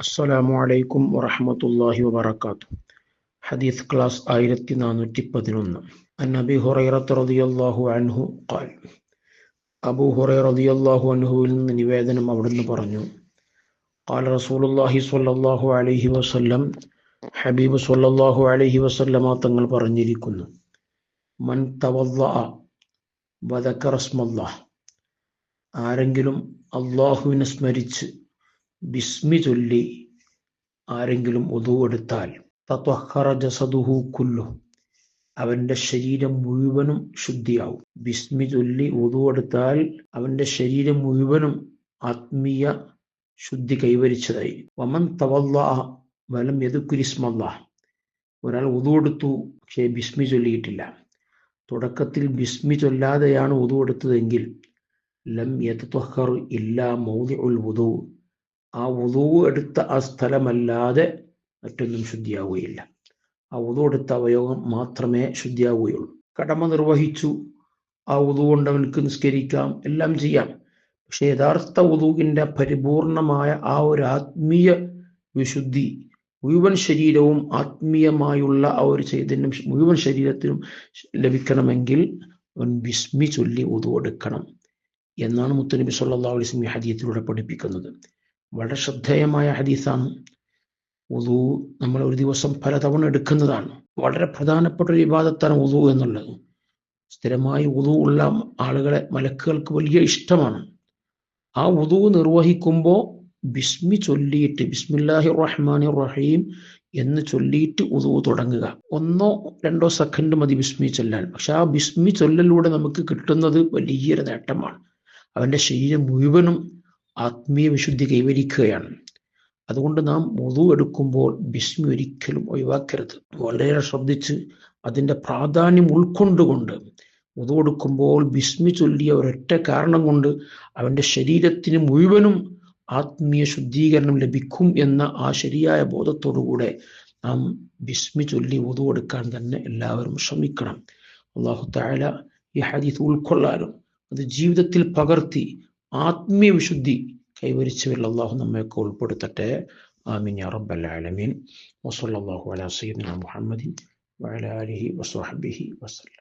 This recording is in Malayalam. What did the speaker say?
അസ്സലാമു അലൈക്കും വറഹ്മത്തുള്ളാഹി വബറകാതുഹു. ഹദീസ് ക്ലാസ് 1411. അൻ അബീ ഹുറൈറത്ത് റളിയല്ലാഹു അൻഹു ഖാൽ. അബൂ ഹുറൈറ റളിയല്ലാഹു അൻഹുവിൽ നിന്ന് നിവേദനം, അവിടുന്ന് പറഞ്ഞു, ഖാല റസൂലുള്ളാഹി സ്വല്ലല്ലാഹു അലൈഹി വസല്ലം, ഹബീബ് സ്വല്ലല്ലാഹു അലൈഹി വസല്ലമ തങ്ങൾ പറഞ്ഞിരിക്കുന്നു, മൻ തവദ്ദഅ വദക്കറ ഇസ്മല്ലാഹ്, ആരെങ്കിലും അല്ലാഹുവിനെ സ്മരിച്ച് ബിസ്മി ചൊല്ലി ആരെങ്കിലും വുദൂ എടുത്താൽ, തത്വഹറ ജസദുഹു കുല്ലു, അവന്റെ ശരീരം മുഴുവനും ശുദ്ധിയാവും. ബിസ്മി ചൊല്ലി വുദൂ എടുത്താൽ അവന്റെ ശരീരം മുഴുവനും ആത്മീയ ശുദ്ധി കൈവരിച്ചതായി. വമൻ തവദ്ദഅ വലം യദ്കുരി ഇസ്മല്ലാഹ്, ഒരാൾ വുദൂ എടുത്തു പക്ഷേ ബിസ്മി ചൊല്ലിയിട്ടില്ല, തുടക്കത്തിൽ ബിസ്മി ചൊല്ലാതെയാണ് വുദൂ എടുത്തതെങ്കിൽ, ലം യതത്വഹർ ഇല്ലാ മൗദിഉൽ വുദൂ, ആ വുദൂ എടുത്ത ആ സ്ഥലമല്ലാതെ മറ്റൊന്നും ശുദ്ധിയാവുകയില്ല. ആ വുദൂ എടുത്ത അവയവം മാത്രമേ ശുദ്ധിയാവുകയുള്ളൂ. കടമ നിർവഹിച്ചു, ആ വുദൂ കൊണ്ട് അവനക്ക് നിസ്കരിക്കാം, എല്ലാം ചെയ്യാം. പക്ഷെ യഥാർത്ഥ വുദൂവിൻ്റെ പരിപൂർണമായ ആ ഒരു ആത്മീയ വിശുദ്ധി മുഴുവൻ ശരീരവും ആത്മീയമായുള്ള ആ ഒരു ചൈതന്യം മുഴുവൻ ശരീരത്തിനും ലഭിക്കണമെങ്കിൽ അവൻ ബിസ്മി ചൊല്ലി വുദൂ എടുക്കണം എന്നാണ് മുത്തുനബി സല്ലല്ലാഹു അലൈഹി വസല്ലം ഈ ഹദീസിലൂടെ പഠിപ്പിക്കുന്നത്. വളരെ ശ്രദ്ധേയമായ ഹദീസാണ്. വുദൂ നമ്മൾ ഒരു ദിവസം പലതവണ എടുക്കുന്നതാണ്. വളരെ പ്രധാനപ്പെട്ട ഒരു ഇബാദത്താണ് വുദൂ എന്നുള്ളത്. സ്ഥിരമായി വുദൂ ഉള്ള ആളുകളെ മലക്കുകൾക്ക് വലിയ ഇഷ്ടമാണ്. ആ വുദൂ നിർവഹിക്കുമ്പോൾ ബിസ്മി ചൊല്ലിയിട്ട്, ബിസ്മില്ലാഹിർ റഹ്മാനിർ റഹീം എന്ന് ചൊല്ലിയിട്ട് വുദൂ തുടങ്ങുക. 1-2 സെക്കൻഡ് മതി ബിസ്മി ചൊല്ലാൻ. പക്ഷെ ആ ബിസ്മി ചൊല്ലലിലൂടെ നമുക്ക് കിട്ടുന്നത് വലിയൊരു നേട്ടമാണ്. അവൻ്റെ ശരീരം മുഴുവനും ആത്മീയ വിശുദ്ധി കൈവരിക്കുകയാണ്. അതുകൊണ്ട് നാം വുദൂ എടുക്കുമ്പോൾ ബിസ്മി ഒരിക്കലും ഒഴിവാക്കരുത്. വളരെ ശ്രദ്ധിച്ച് അതിൻ്റെ പ്രാധാന്യം ഉൾക്കൊണ്ടുകൊണ്ട് വുദൂ എടുക്കുമ്പോൾ ബിസ്മി ചൊല്ലിയ ഒരൊറ്റ കാരണം കൊണ്ട് അവൻ്റെ ശരീരത്തിന് മുഴുവനും ആത്മീയ ശുദ്ധീകരണം ലഭിക്കും എന്ന ആ ശരിയായ ബോധത്തോടുകൂടെ നാം ബിസ്മി ചൊല്ലി വുദൂ എടുക്കാൻ തന്നെ എല്ലാവരും ശ്രമിക്കണം. അല്ലാഹു തആല ഈ ഹദീസ് ഉൾക്കൊള്ളാനും അത് ജീവിതത്തിൽ പകർത്തി ആത്മീയ വിശുദ്ധി കൈവരിച്ചവരിൽ അല്ലാഹു നമ്മയൊക്കെ ഉൾപ്പെടുത്തട്ടെ. ആമീൻ യാ റബ്ബൽ ആലമീൻ. വസല്ലല്ലാഹു അലാ സയ്യിദിനാ മുഹമ്മദിൻ വഅലാ ആലിഹി വസഹ്ബിഹി വസല്ലം.